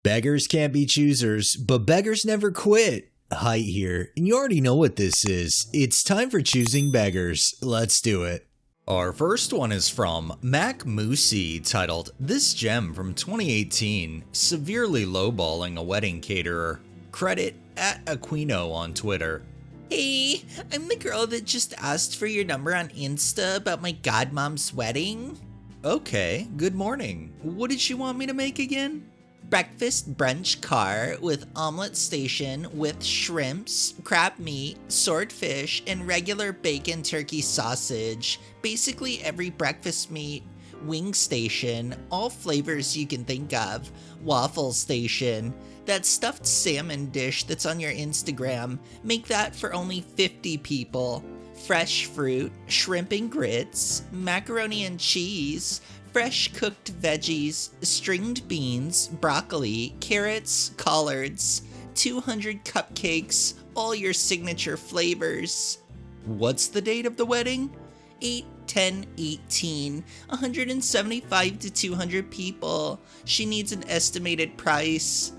Beggars can't be choosers, but beggars never quit. Height here, and you already know what this is. It's time for Choosing Beggars. Let's do it. Our first one is from MacLeod, titled "This Gem from 2018, Severely Lowballing a Wedding Caterer." Credit @Aquino on Twitter. Hey, I'm the girl that just asked for your number on Insta about my godmom's wedding. Okay, good morning. What did she want me to make again? Breakfast brunch car with omelet station with shrimps, crab meat, swordfish, and regular bacon turkey sausage. Basically every breakfast meat. Wing station, all flavors you can think of. Waffle station, that stuffed salmon dish that's on your Instagram. Make that for only 50 people. Fresh fruit, shrimp and grits, macaroni and cheese, fresh cooked veggies, stringed beans, broccoli, carrots, collards, 200 cupcakes, all your signature flavors. What's the date of the wedding? 8/10/18, 175 to 200 people. She needs an estimated price.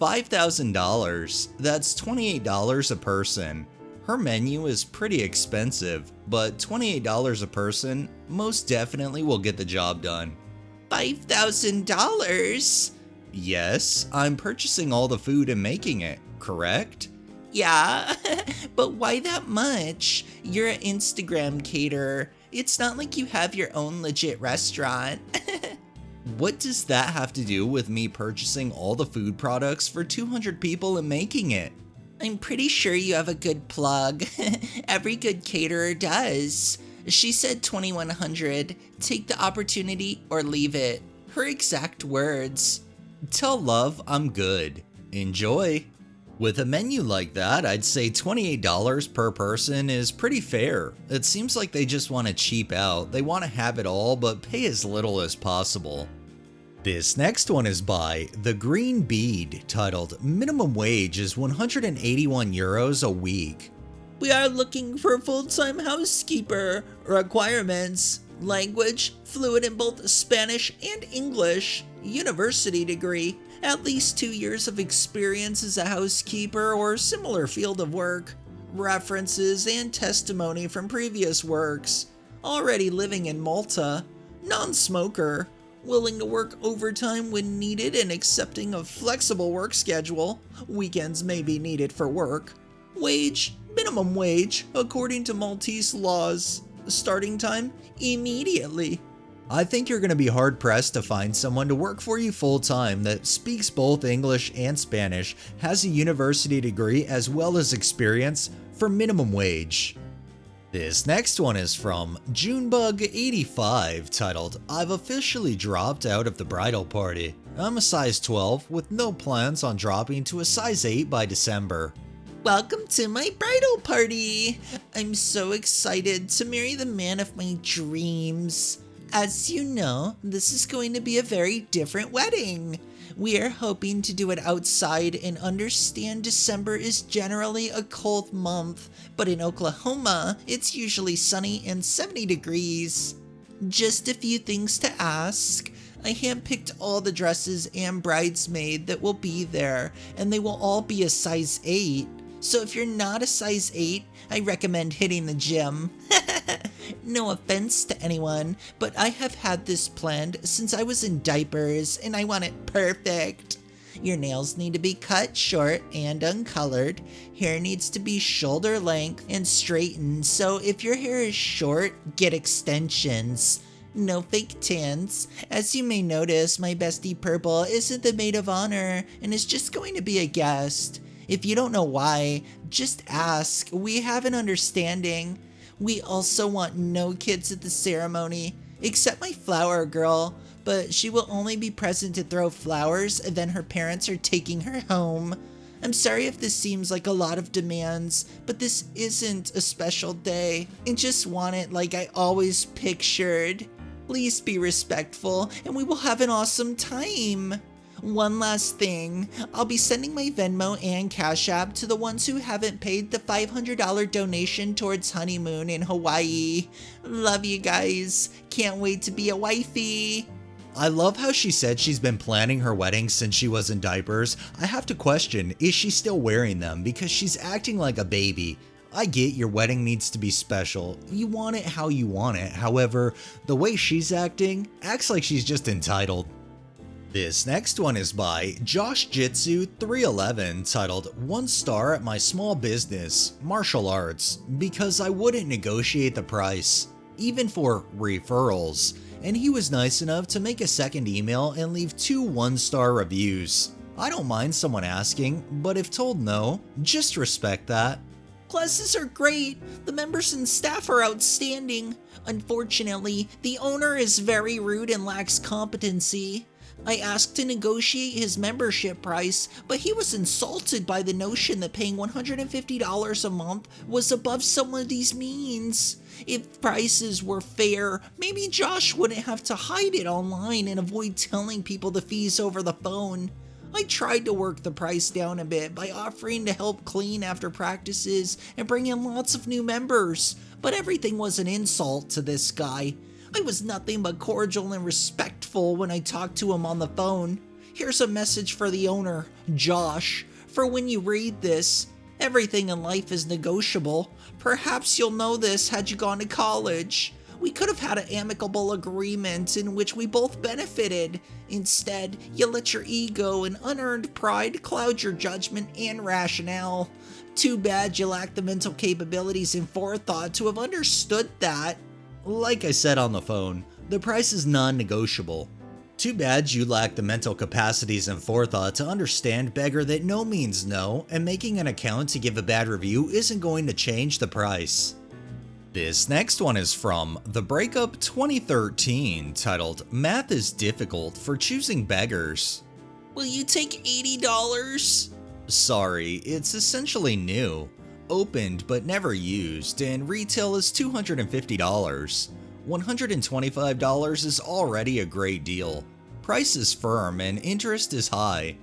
$5,000. That's $28 a person. Her menu is pretty expensive, but $28 a person most definitely will get the job done. $5,000? Yes, I'm purchasing all the food and making it, correct? Yeah, but why that much? You're an Instagram caterer. It's not like you have your own legit restaurant. What does that have to do with me purchasing all the food products for 200 people and making it? I'm pretty sure you have a good plug. Every good caterer does. She said 2,100. Take the opportunity or leave it. Her exact words. Tell love I'm good. Enjoy. With a menu like that, I'd say $28 per person is pretty fair. It seems like they just want to cheap out. They want to have it all, but pay as little as possible. This next one is by The Green Bead, titled "Minimum Wage is 181 euros a week." We are looking for a full-time housekeeper. Requirements: language, fluent in both Spanish and English, university degree, at least 2 years of experience as a housekeeper or similar field of work, references and testimony from previous works, already living in Malta, non-smoker, willing to work overtime when needed and accepting a flexible work schedule. Weekends may be needed for work. Wage, minimum wage, according to Maltese laws. Starting time, immediately. I think you're going to be hard-pressed to find someone to work for you full-time that speaks both English and Spanish, has a university degree as well as experience for minimum wage. This next one is from Junebug85, titled "I've officially dropped out of the bridal party. I'm a size 12 with no plans on dropping to a size 8 by December." Welcome to my bridal party! I'm so excited to marry the man of my dreams. As you know, this is going to be a very different wedding. We are hoping to do it outside and understand December is generally a cold month, but in Oklahoma, it's usually sunny and 70 degrees. Just a few things to ask. I handpicked all the dresses and bridesmaid that will be there, and they will all be a size 8. So if you're not a size 8, I recommend hitting the gym. No offense to anyone, but I have had this planned since I was in diapers and I want it perfect. Your nails need to be cut short and uncolored. Hair needs to be shoulder length and straightened, so if your hair is short, get extensions. No fake tans. As you may notice, my bestie Purple isn't the maid of honor and is just going to be a guest. If you don't know why, just ask. We have an understanding. We also want no kids at the ceremony, except my flower girl, but she will only be present to throw flowers and then her parents are taking her home. I'm sorry if this seems like a lot of demands, but this isn't a special day. I just want it like I always pictured. Please be respectful and we will have an awesome time. One last thing, I'll be sending my Venmo and Cash App to the ones who haven't paid the $500 donation towards honeymoon in Hawaii. Love you guys. Can't wait to be a wifey. I love how she said she's been planning her wedding since she was in diapers. I have to question, is she still wearing them because she's acting like a baby? I get your wedding needs to be special. You want it how you want it. However, the way she's acts like she's just entitled. This next one is by Josh Jitsu 311, titled 1 star at my small business, martial arts, because I wouldn't negotiate the price, even for referrals, and he was nice enough to make a second email and leave 2 1-star reviews. I don't mind someone asking, but if told no, just respect that. Classes are great. The members and staff are outstanding. Unfortunately, the owner is very rude and lacks competency. I asked to negotiate his membership price, but he was insulted by the notion that paying $150 a month was above somebody's means. If prices were fair, maybe Josh wouldn't have to hide it online and avoid telling people the fees over the phone. I tried to work the price down a bit by offering to help clean after practices and bring in lots of new members, but everything was an insult to this guy. I was nothing but cordial and respectful when I talked to him on the phone. Here's a message for the owner, Josh. For when you read this, everything in life is negotiable. Perhaps you'll know this had you gone to college. We could have had an amicable agreement in which we both benefited. Instead, you let your ego and unearned pride cloud your judgment and rationale. Too bad you lack the mental capabilities and forethought to have understood that. Like I said on the phone, the price is non-negotiable. Too bad you lack the mental capacities and forethought to understand, beggar, that no means no, and making an account to give a bad review isn't going to change the price. This next one is from The Breakup 2013, titled Math is Difficult for Choosing Beggars. Will you take $80? Sorry, it's essentially new. Opened but never used, and retail is $250. $125 is already a great deal. Price is firm and interest is high.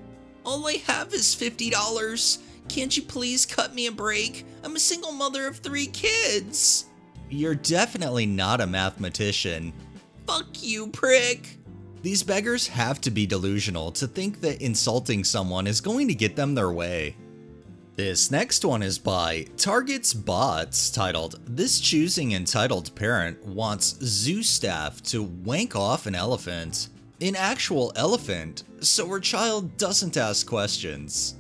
All I have is $50. Can't you please cut me a break? I'm a single mother of 3 kids. You're definitely not a mathematician. Fuck you, prick. These beggars have to be delusional to think that insulting someone is going to get them their way. This next one is by Target's Bots, titled This Choosing Entitled Parent Wants Zoo Staff to Wank Off an Elephant. An actual elephant, so her child doesn't ask questions.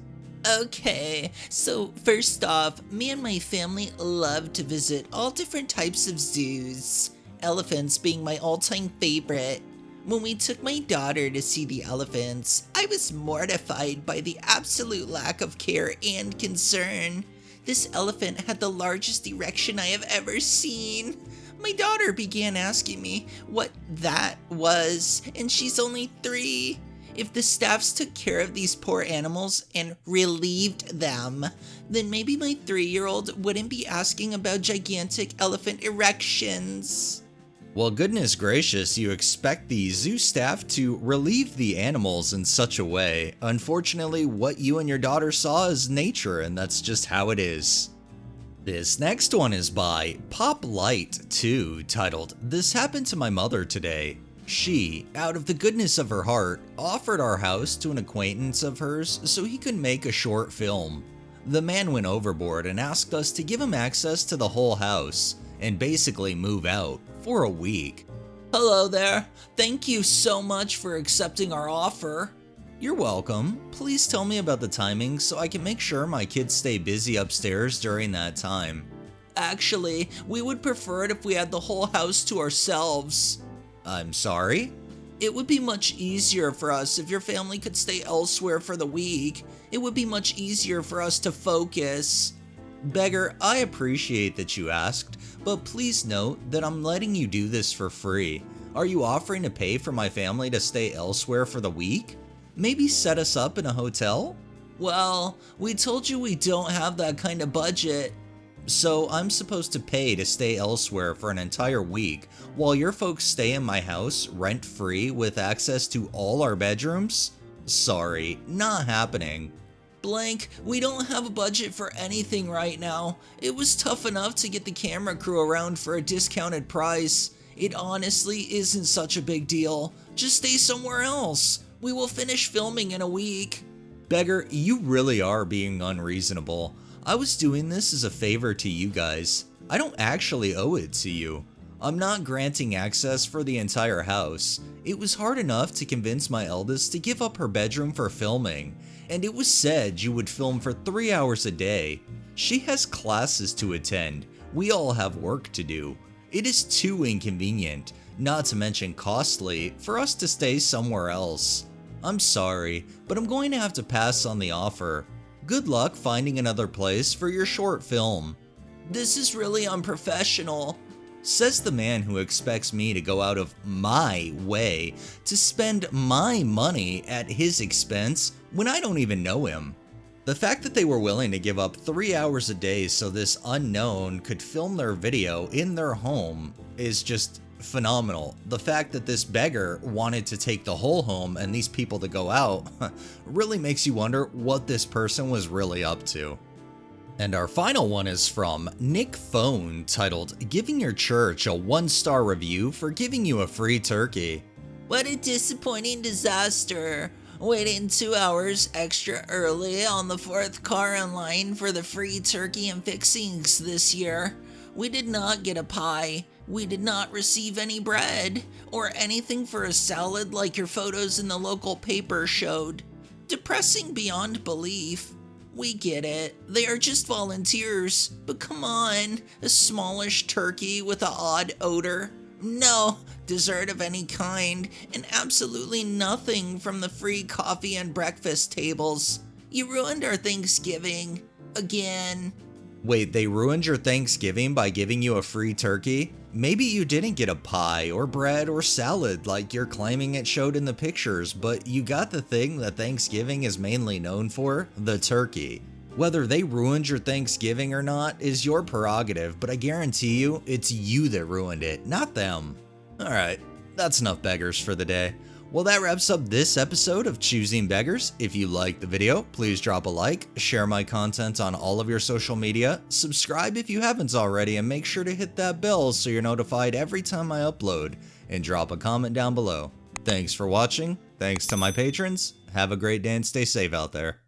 Okay, so first off, me and my family love to visit all different types of zoos, elephants being my all-time favorite. When we took my daughter to see the elephants, I was mortified by the absolute lack of care and concern. This elephant had the largest erection I have ever seen. My daughter began asking me what that was, and she's only 3. If the staffs took care of these poor animals and relieved them, then maybe my 3-year-old wouldn't be asking about gigantic elephant erections. Well, goodness gracious, you expect the zoo staff to relieve the animals in such a way. Unfortunately, what you and your daughter saw is nature, and that's just how it is. This next one is by Poplight 2, titled This Happened to My Mother Today. She, out of the goodness of her heart, offered our house to an acquaintance of hers so he could make a short film. The man went overboard and asked us to give him access to the whole house, and basically move out for a week. Hello there. Thank you so much for accepting our offer. You're welcome. Please tell me about the timing so I can make sure my kids stay busy upstairs during that time. Actually, we would prefer it if we had the whole house to ourselves. I'm sorry? It would be much easier for us if your family could stay elsewhere for the week. It would be much easier for us to focus. Beggar, I appreciate that you asked, but please note that I'm letting you do this for free. Are you offering to pay for my family to stay elsewhere for the week? Maybe set us up in a hotel? Well, we told you we don't have that kind of budget. So I'm supposed to pay to stay elsewhere for an entire week while your folks stay in my house rent-free with access to all our bedrooms? Sorry, not happening. Blank, we don't have a budget for anything right now. It was tough enough to get the camera crew around for a discounted price. It honestly isn't such a big deal. Just stay somewhere else. We will finish filming in a week. Beggar, you really are being unreasonable. I was doing this as a favor to you guys. I don't actually owe it to you. I'm not granting access for the entire house. It was hard enough to convince my eldest to give up her bedroom for filming, and it was said you would film for 3 hours a day. She has classes to attend. We all have work to do. It is too inconvenient, not to mention costly, for us to stay somewhere else. I'm sorry, but I'm going to have to pass on the offer. Good luck finding another place for your short film. This is really unprofessional, says the man who expects me to go out of my way to spend my money at his expense when I don't even know him. The fact that they were willing to give up 3 hours a day so this unknown could film their video in their home is just phenomenal. The fact that this beggar wanted to take the whole home and these people to go out really makes you wonder what this person was really up to. And our final one is from Nick Phone, titled, "Giving your church a 1-star review for giving you a free turkey." What a disappointing disaster. Waiting 2 hours extra early on the 4th car in line for the free turkey and fixings this year. We did not get a pie. We did not receive any bread or anything for a salad like your photos in the local paper showed. Depressing beyond belief. We get it. They are just volunteers. But come on, a smallish turkey with an odd odor. No dessert of any kind, and absolutely nothing from the free coffee and breakfast tables. You ruined our Thanksgiving. Again. Wait, they ruined your Thanksgiving by giving you a free turkey? Maybe you didn't get a pie or bread or salad like you're claiming it showed in the pictures, but you got the thing that Thanksgiving is mainly known for, the turkey. Whether they ruined your Thanksgiving or not is your prerogative, but I guarantee you, it's you that ruined it, not them. Alright, that's enough beggars for the day. Well, that wraps up this episode of Choosing Beggars. If you liked the video, please drop a like, share my content on all of your social media, subscribe if you haven't already, and make sure to hit that bell so you're notified every time I upload, and drop a comment down below. Thanks for watching, thanks to my patrons, have a great day and stay safe out there.